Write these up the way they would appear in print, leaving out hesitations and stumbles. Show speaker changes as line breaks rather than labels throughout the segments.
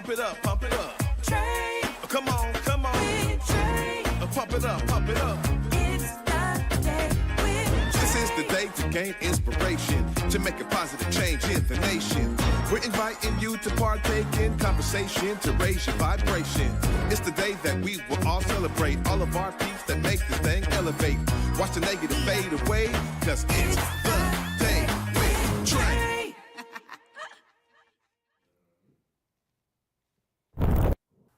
Pump it up, pump it up.
Trae.
Come on, come on.
With Trae.
Pump it up, pump it up.
It's the day with Trae.
This is the day to gain inspiration, to make a positive change in the nation. We're inviting you to partake in conversation, to raise your vibration. It's the day that we will all celebrate all of our peeps that make this thing elevate. Watch the negative fade away, cause it's the day with Trae.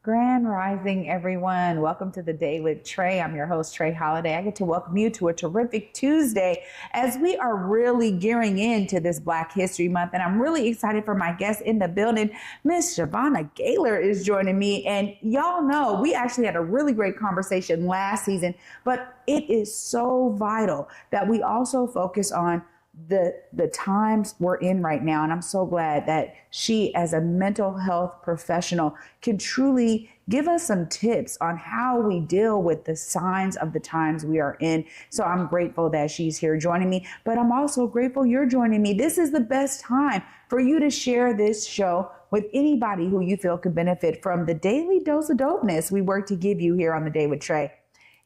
Grand Rising, everyone. Welcome to the Day with Trae. I'm your host, Trae Holiday. I get to welcome you to a terrific Tuesday as we are really gearing into this Black History Month. And I'm really excited for my guest in the building. Miss Chevonna Gaylor is joining me. And y'all know we actually had a really great conversation last season, but it is so vital that we also focus on the times we're in right now. And I'm so glad that she, as a mental health professional, can truly give us some tips on how we deal with the signs of the times we are in. So I'm grateful that she's here joining me, but I'm also grateful you're joining me. This is the best time for you to share this show with anybody who you feel could benefit from the daily dose of dopeness we work to give you here on the Day with Trae.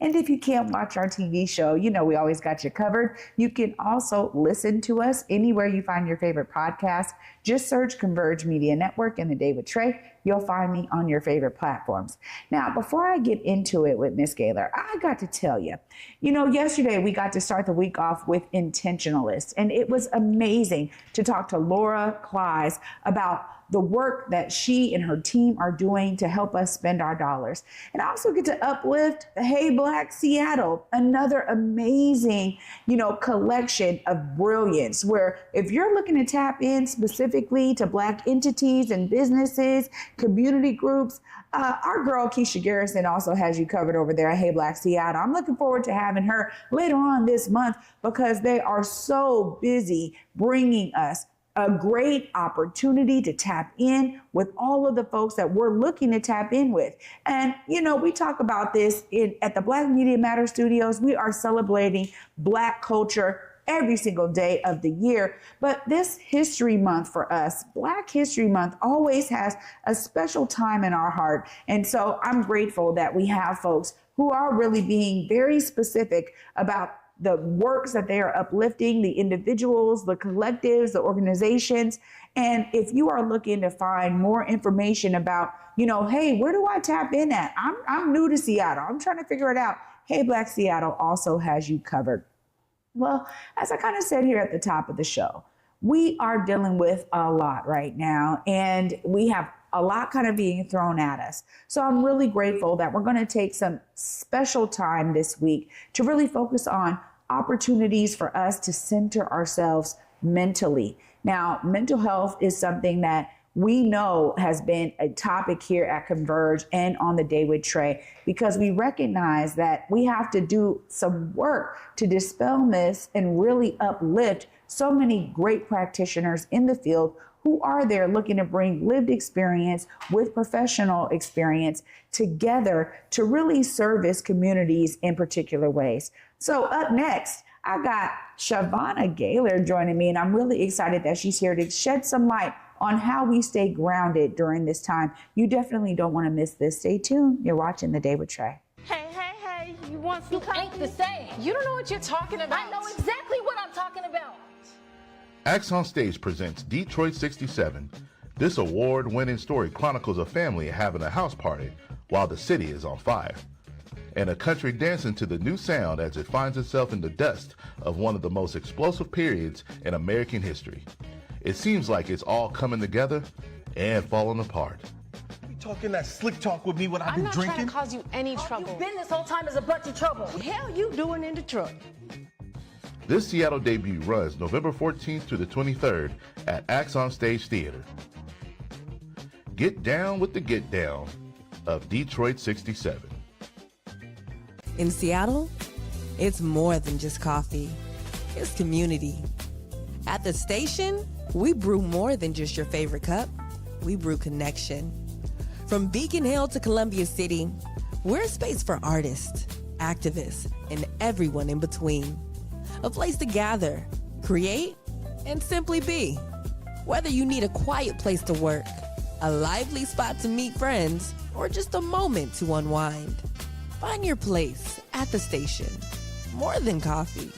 And if you can't watch our TV show, you know we always got you covered. You can also listen to us anywhere you find your favorite podcast. Just search Converge Media Network and The Day with Trae. You'll find me on your favorite platforms. Now, before I get into it with Miss Gaylor, I got to tell you, yesterday we got to start the week off with Intentionalists, and it was amazing to talk to Laura Kleiss about the work that she and her team are doing to help us spend our dollars. And I also get to uplift Hey Black Seattle, another amazing, collection of brilliance, where if you're looking to tap in specifically to Black entities and businesses, community groups, our girl Keisha Garrison also has you covered over there at Hey Black Seattle. I'm looking forward to having her later on this month because they are so busy bringing us a great opportunity to tap in with all of the folks that we're looking to tap in with. And, we talk about this at the Black Media Matter Studios. We are celebrating Black culture every single day of the year. But this History Month for us, Black History Month, always has a special time in our heart. And so I'm grateful that we have folks who are really being very specific about the works that they are uplifting, the individuals, the collectives, the organizations. And if you are looking to find more information about, hey, where do I tap in at? I'm new to Seattle. I'm trying to figure it out. Hey Black Seattle also has you covered. Well, as I kind of said here at the top of the show, we are dealing with a lot right now, and we have a lot kind of being thrown at us. So I'm really grateful that we're going to take some special time this week to really focus on opportunities for us to center ourselves mentally. Now, mental health is something that we know has been a topic here at Converge and on the Day with Trae, because we recognize that we have to do some work to dispel myths and really uplift so many great practitioners in the field who are there looking to bring lived experience with professional experience together to really service communities in particular ways. So up next, I got Chevonna Gaylor joining me, and I'm really excited that she's here to shed some light on how we stay grounded during this time. You definitely don't want to miss this. Stay tuned. You're watching The Day with Trae.
Hey, you want some
You
coffee?
ain't the same.
You don't know what you're talking about.
I know exactly what I'm talking about.
Acts on Stage presents Detroit 67. This award-winning story chronicles a family having a house party while the city is on fire, and a country dancing to the new sound as it finds itself in the dust of one of the most explosive periods in American history. It seems like it's all coming together and falling apart.
You talking that slick talk with me when I've been
I'm not
drinking?
trying to cause you any
All
trouble.
you've been this whole time is a bunch of trouble.
What the hell you doing in Detroit?
This Seattle debut runs November 14th to the 23rd at Acts on Stage Theater. Get down with the get down of Detroit 67.
In Seattle, it's more than just coffee. It's community. At the station, we brew more than just your favorite cup. We brew connection. From Beacon Hill to Columbia City, we're a space for artists, activists, and everyone in between. A place to gather, create, and simply be. Whether you need a quiet place to work, a lively spot to meet friends, or just a moment to unwind. Find your place at the station. More than coffee,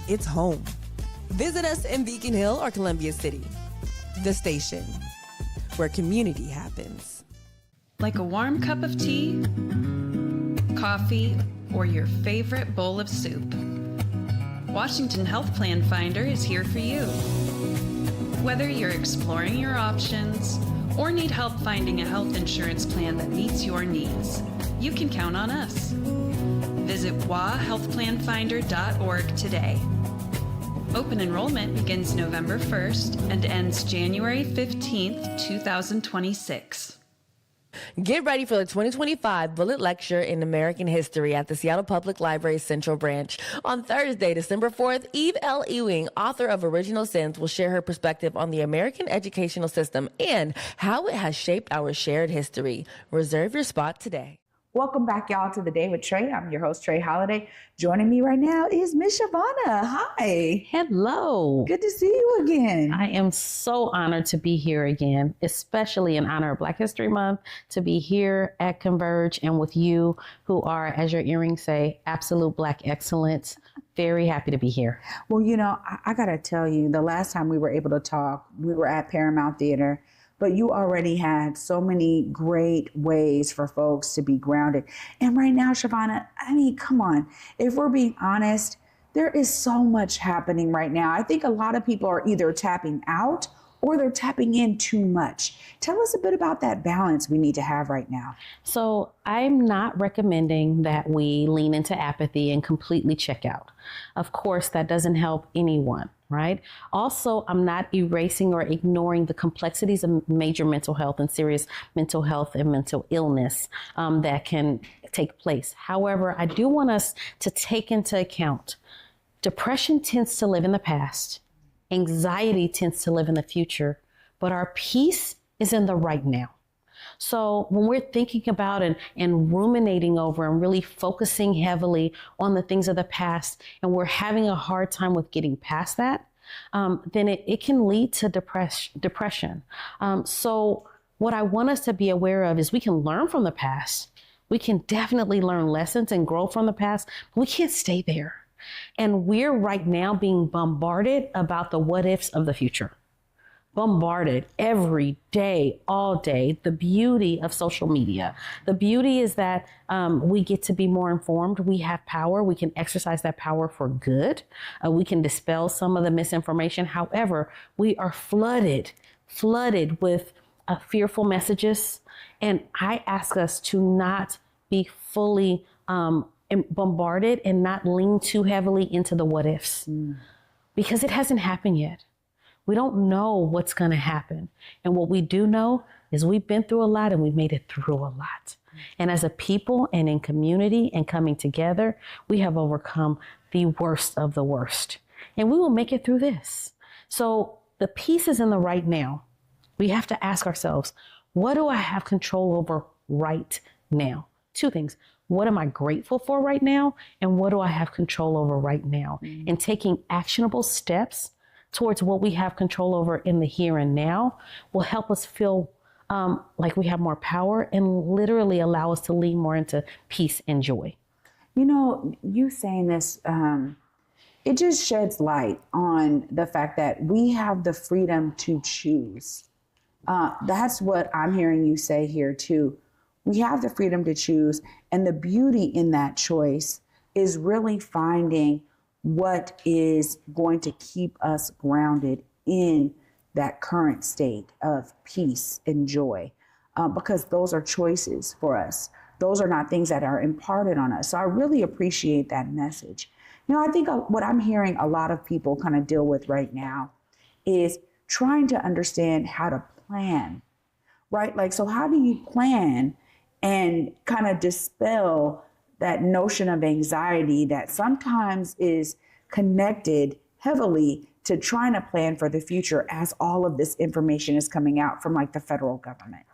it's home. Visit us in Beacon Hill or Columbia City. The station, where community happens.
Like a warm cup of tea, coffee, or your favorite bowl of soup, Washington Health Plan Finder is here for you. Whether you're exploring your options or need help finding a health insurance plan that meets your needs, you can count on us. Visit wahealthplanfinder.org today. Open enrollment begins November 1st and ends January 15th, 2026.
Get ready for the 2025 Bullet Lecture in American History at the Seattle Public Library Central Branch. On Thursday, December 4th, Eve L. Ewing, author of Original Sins, will share her perspective on the American educational system and how it has shaped our shared history. Reserve your spot today.
Welcome back, y'all, to The Day with Trae. I'm your host, Trae Holiday. Joining me right now is Miss Chevonna. Hi.
Hello.
Good to see you again.
I am so honored to be here again, especially in honor of Black History Month, to be here at Converge and with you who are, as your earrings say, absolute Black excellence. Very happy to be here.
Well, you know, I got to tell you, the last time we were able to talk, we were at Paramount Theater, but you already had so many great ways for folks to be grounded. And right now, Chevonna, I mean, come on. If we're being honest, there is so much happening right now. I think a lot of people are either tapping out or they're tapping in too much. Tell us a bit about that balance we need to have right now.
So I'm not recommending that we lean into apathy and completely check out. Of course, that doesn't help anyone, right? Also, I'm not erasing or ignoring the complexities of major mental health and serious mental health and mental illness that can take place. However, I do want us to take into account depression tends to live in the past. Anxiety tends to live in the future, but our peace is in the right now. So when we're thinking about and ruminating over and really focusing heavily on the things of the past, and we're having a hard time with getting past that, then it can lead to depression. So what I want us to be aware of is we can learn from the past. We can definitely learn lessons and grow from the past, but we can't stay there. And we're right now being bombarded about the what ifs of the future. Bombarded every day, all day. The beauty of social media. The beauty is that we get to be more informed. We have power. We can exercise that power for good. We can dispel some of the misinformation. However, we are flooded with fearful messages. And I ask us to not be fully bombarded and not lean too heavily into the what ifs, because it hasn't happened yet. We don't know what's going to happen. And what we do know is we've been through a lot and we've made it through a lot. And as a people and in community and coming together, we have overcome the worst of the worst. And we will make it through this. So the peace is in the right now. We have to ask ourselves, what do I have control over right now? Two things. What am I grateful for right now? And what do I have control over right now? And taking actionable steps towards what we have control over in the here and now will help us feel like we have more power and literally allow us to lean more into peace and joy.
You know, you saying this, it just sheds light on the fact that we have the freedom to choose. That's what I'm hearing you say here too. We have the freedom to choose, and the beauty in that choice is really finding what is going to keep us grounded in that current state of peace and joy, because those are choices for us. Those are not things that are imparted on us. So I really appreciate that message. You know, I think what I'm hearing a lot of people kind of deal with right now is trying to understand how to plan, right? Like, so how do you plan and kind of dispel that notion of anxiety that sometimes is connected heavily to trying to plan for the future as all of this information is coming out from like the federal government?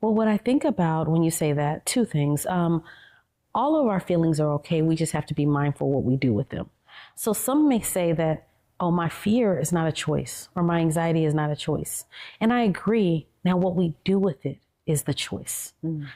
Well, what I think about when you say that, two things. All of our feelings are okay. We just have to be mindful what we do with them. So some may say that, oh, my fear is not a choice or my anxiety is not a choice. And I agree Now, what we do with it is the choice.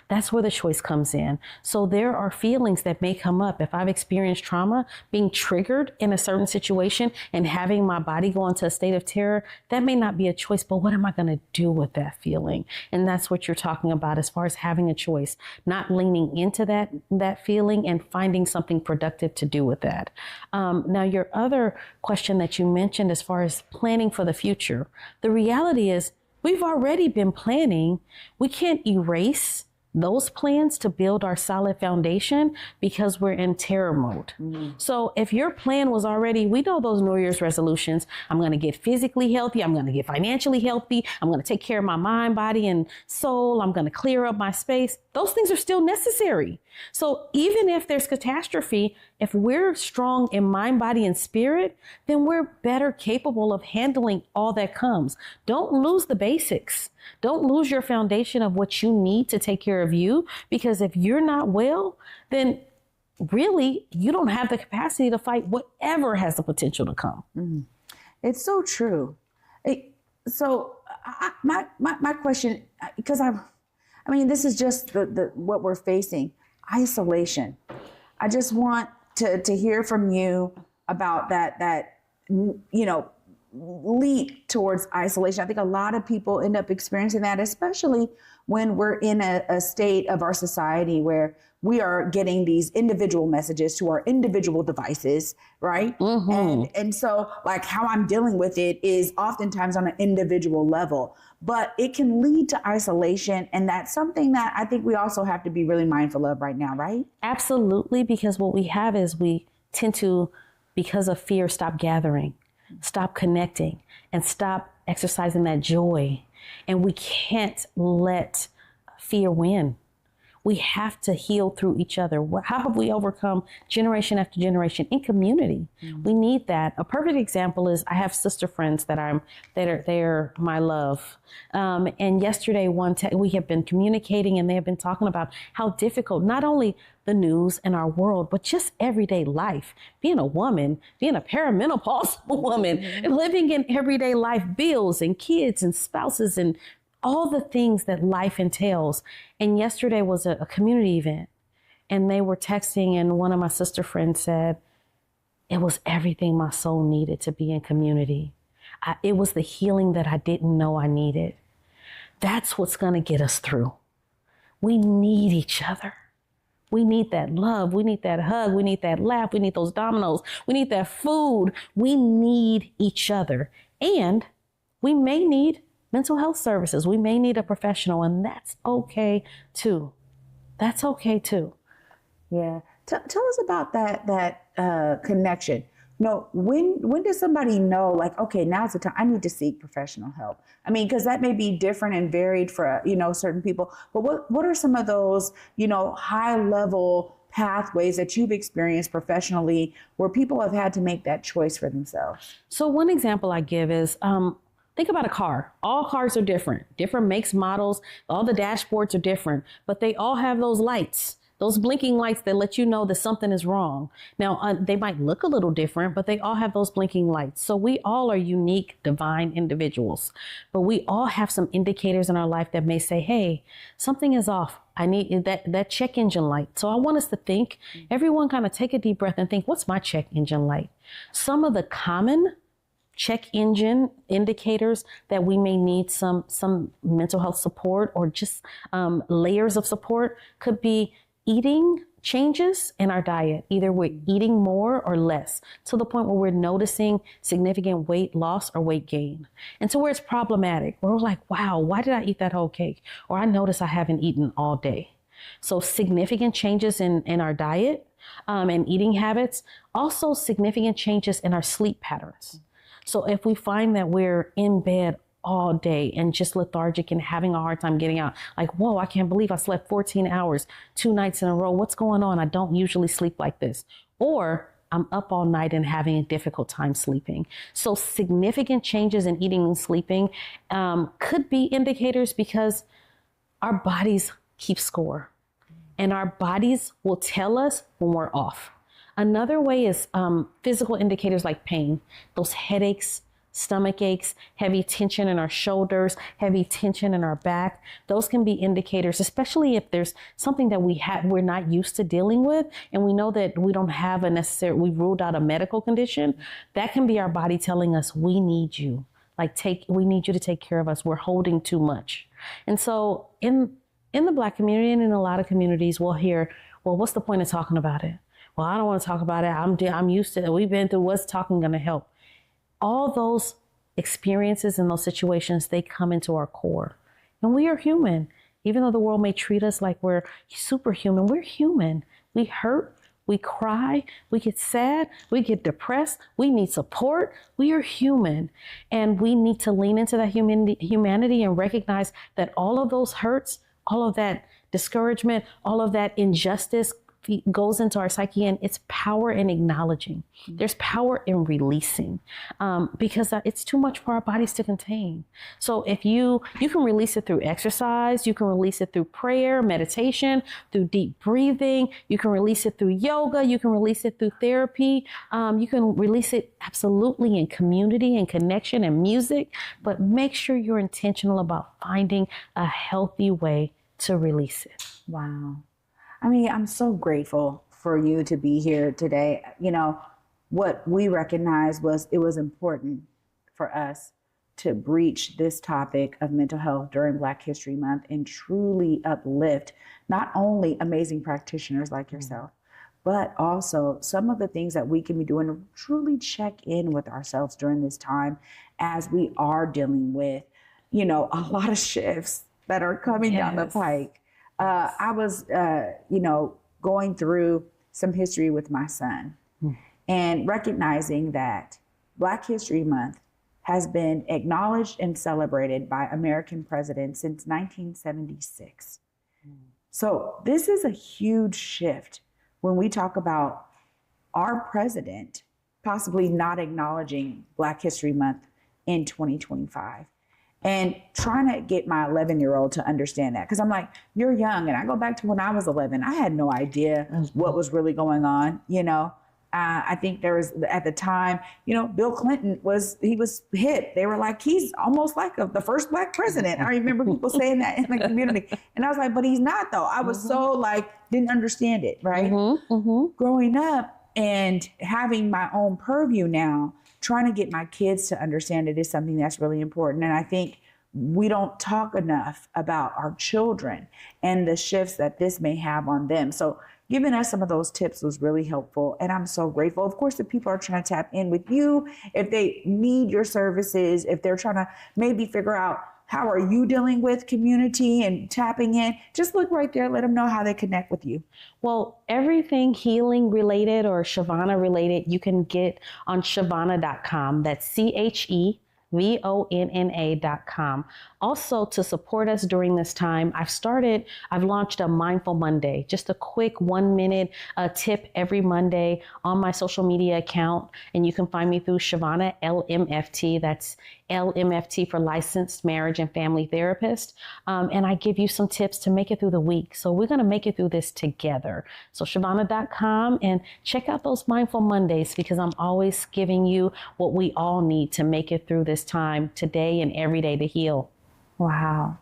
That's where the choice comes in. So there are feelings that may come up. If I've experienced trauma, being triggered in a certain situation and having my body go into a state of terror, that may not be a choice, but what am I going to do with that feeling? And that's what you're talking about as far as having a choice, not leaning into that feeling and finding something productive to do with that. Now, your other question that you mentioned as far as planning for the future, the reality is, we've already been planning. We can't erase those plans to build our solid foundation because we're in terror mode. So if your plan was already, we know those New Year's resolutions, I'm going to get physically healthy, I'm going to get financially healthy, I'm going to take care of my mind, body, and soul, I'm going to clear up my space. Those things are still necessary. So even if there's catastrophe, if we're strong in mind, body, and spirit, then we're better capable of handling all that comes. Don't lose the basics. Don't lose your foundation of what you need to take care of you, because if you're not well, then really you don't have the capacity to fight whatever has the potential to come.
It's so true. My question, because I mean, this is just the what we're facing, isolation. I just want to hear from you about that leap towards isolation. I think a lot of people end up experiencing that, especially when we're in a state of our society where we are getting these individual messages to our individual devices, right? And so like how I'm dealing with it is oftentimes on an individual level, but it can lead to isolation. And that's something that I think we also have to be really mindful of right now, right?
Absolutely, because what we have is we tend to, because of fear, stop gathering, stop connecting, and stop exercising that joy. And we can't let fear win. We have to heal through each other. How have we overcome generation after generation in community? We need that. A perfect example is I have sister friends they're my love. And yesterday, we have been communicating, and they have been talking about how difficult not only the news and our world, but just everyday life. Being a woman, being a perimenopausal woman, and living in everyday life, bills and kids and spouses and all the things that life entails. And yesterday was a community event, and they were texting, and one of my sister friends said, it was everything my soul needed to be in community. It was the healing that I didn't know I needed. That's what's going to get us through. We need each other. We need that love. We need that hug. We need that laugh. We need those dominoes. We need that food. We need each other. And we may need mental health services. We may need a professional, and that's okay too. That's okay too.
Yeah. Tell us about that connection. When does somebody know, like, okay, now's the time I need to seek professional help? I mean, because that may be different and varied for, certain people. But what are some of those, high level pathways that you've experienced professionally where people have had to make that choice for themselves?
So one example I give is, think about a car. All cars are different makes, models. All the dashboards are different, but they all have those lights, those blinking lights that let you know that something is wrong. Now, they might look a little different, but they all have those blinking lights. So we all are unique, divine individuals, but we all have some indicators in our life that may say, hey, something is off. I need that check engine light. So I want us to think, everyone kind of take a deep breath and think, what's my check engine light? Some of the common check engine indicators that we may need some mental health support or just layers of support could be eating changes in our diet. Either we're eating more or less to the point where we're noticing significant weight loss or weight gain. And so where it's problematic, where we're like, wow, why did I eat that whole cake? Or I notice I haven't eaten all day. So significant changes in our diet and eating habits, also significant changes in our sleep patterns. So if we find that we're in bed all day and just lethargic and having a hard time getting out, like, whoa, I can't believe I slept 14 hours, 2 nights in a row. What's going on? I don't usually sleep like this. Or I'm up all night and having a difficult time sleeping. So significant changes in eating and sleeping could be indicators, because our bodies keep score and our bodies will tell us when we're off. Another way is physical indicators like pain, those headaches, stomach aches, heavy tension in our shoulders, heavy tension in our back. Those can be indicators, especially if there's something that we're not used to dealing with, and we know that we don't have we've ruled out a medical condition. That can be our body telling us, we need you. We need you to take care of us. We're holding too much. And so in the Black community and in a lot of communities, we'll hear, well, what's the point of talking about it? Well, I don't want to talk about it. I'm used to it. We've been through, what's talking going to help? All those experiences and those situations, they come into our core. And we are human. Even though the world may treat us like we're superhuman, we're human. We hurt, we cry, we get sad, we get depressed, we need support. We are human. And we need to lean into that humanity and recognize that all of those hurts, all of that discouragement, all of that injustice goes into our psyche, and it's power in acknowledging. There's power in releasing, because it's too much for our bodies to contain. So if you can release it through exercise, you can release it through prayer, meditation, through deep breathing, you can release it through yoga, you can release it through therapy, you can release it absolutely in community and connection and music, but make sure you're intentional about finding a healthy way to release it.
Wow. I mean, I'm so grateful for you to be here today. You know, what we recognized was it was important for us to breach this topic of mental health during Black History Month and truly uplift not only amazing practitioners like yourself, but also some of the things that we can be doing to truly check in with ourselves during this time as we are dealing with, you know, a lot of shifts that are coming down the pike. I was, going through some history with my son and recognizing that Black History Month has been acknowledged and celebrated by American presidents since 1976. So this is a huge shift when we talk about our president possibly not acknowledging Black History Month in 2025. And trying to get my 11-year-old to understand that. Because I'm like, you're young. And I go back to when I was 11. I had no idea what was really going on. I think there was, at the time, Bill Clinton was hit. They were like, he's almost like the first Black president. I remember people saying that in the community. And I was like, but he's not, though. I was so didn't understand it, right? Growing up and having my own purview now, trying to get my kids to understand it is something that's really important. And I think we don't talk enough about our children and the shifts that this may have on them. So giving us some of those tips was really helpful. And I'm so grateful. Of course, if people are trying to tap in with you, if they need your services, if they're trying to maybe figure out how are you dealing with community and tapping in, just look right there. Let them know how they connect with you.
Well, everything healing related or Chevonna related, you can get on Chevonna.com. That's CHEVONNA.com. Also, to support us during this time, I've launched a Mindful Monday, just a quick 1-minute tip every Monday on my social media account. And you can find me through Chevonna LMFT. That's LMFT for Licensed Marriage and Family Therapist. And I give you some tips to make it through the week. So we're going to make it through this together. So Chevonna.com, and check out those Mindful Mondays, because I'm always giving you what we all need to make it through this time today and every day to heal.
Wow.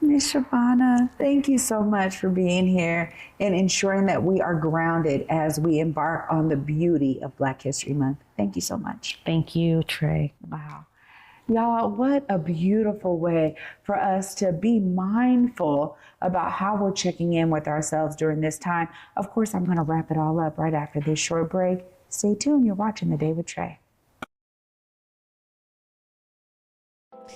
Ms. Chevonna, thank you so much for being here and ensuring that we are grounded as we embark on the beauty of Black History Month. Thank you so much.
Thank you, Trae.
Wow. Y'all, what a beautiful way for us to be mindful about how we're checking in with ourselves during this time. Of course, I'm going to wrap it all up right after this short break. Stay tuned. You're watching The Day with Trae.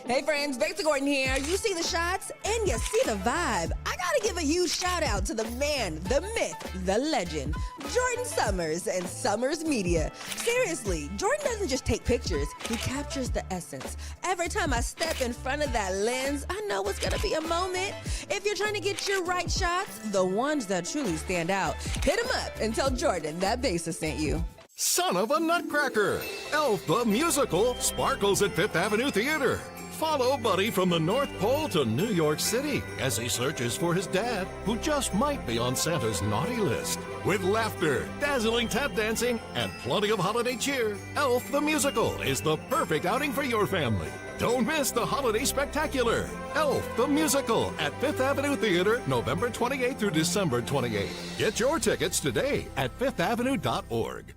Hey friends, Victor Gordon here. You see the shots and you see the vibe. I gotta give a huge shout out to the man, the myth, the legend, Jordan Summers and Summers Media. Seriously, Jordan doesn't just take pictures, he captures the essence. Every time I step in front of that lens, I know it's gonna be a moment. If you're trying to get your right shots, the ones that truly stand out, hit him up and tell Jordan that Besa sent you.
Son of a Nutcracker! Elf the Musical sparkles at Fifth Avenue Theater. Follow Buddy from the North Pole to New York City as he searches for his dad, who just might be on Santa's naughty list. With laughter, dazzling tap dancing, and plenty of holiday cheer, Elf the Musical is the perfect outing for your family. Don't miss the holiday spectacular, Elf the Musical at Fifth Avenue Theater, November 28th through December 28th. Get your tickets today at fifthavenue.org.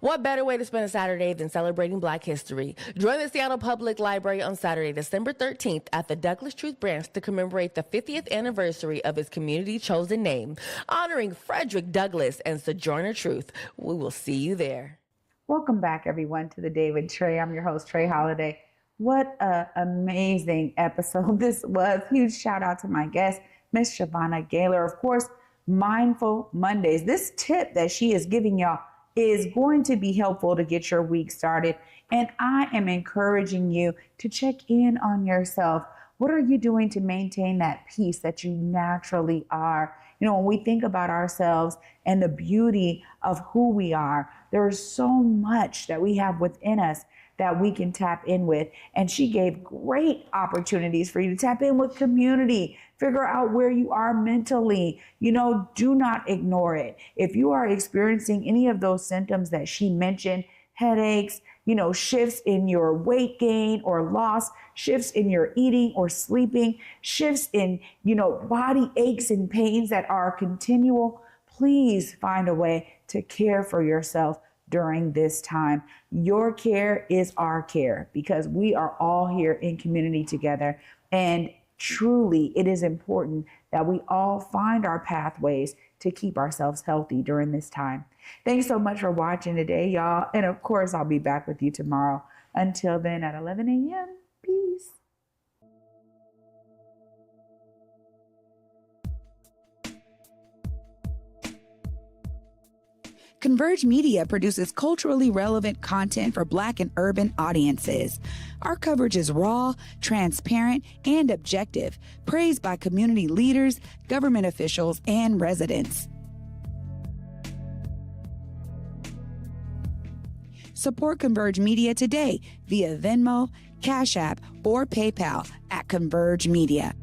What better way to spend a Saturday than celebrating Black history? Join the Seattle Public Library on Saturday, December 13th at the Douglas Truth Branch to commemorate the 50th anniversary of his community-chosen name, honoring Frederick Douglass and Sojourner Truth. We will see you there.
Welcome back, everyone, to the Day with Trae. I'm your host, Trae Holiday. What an amazing episode this was. Huge shout out to my guest, Miss Chevonna Gaylor. Of course, Mindful Mondays. This tip that she is giving y'all is going to be helpful to get your week started. And I am encouraging you to check in on yourself. What are you doing to maintain that peace that you naturally are? You know, when we think about ourselves and the beauty of who we are, there is so much that we have within us that we can tap in with. And she gave great opportunities for you to tap in with community, figure out where you are mentally. You know, do not ignore it. If you are experiencing any of those symptoms that she mentioned, headaches, you know, shifts in your weight gain or loss, shifts in your eating or sleeping, shifts in, you know, body aches and pains that are continual, please find a way to care for yourself during this time. Your care is our care because we are all here in community together. And truly, it is important that we all find our pathways to keep ourselves healthy during this time. Thanks so much for watching today, y'all. And of course, I'll be back with you tomorrow. Until then, at 11 a.m. Peace.
Converge Media produces culturally relevant content for Black and urban audiences. Our coverage is raw, transparent, and objective, praised by community leaders, government officials, and residents. Support Converge Media today via Venmo, Cash App, or PayPal at Converge Media.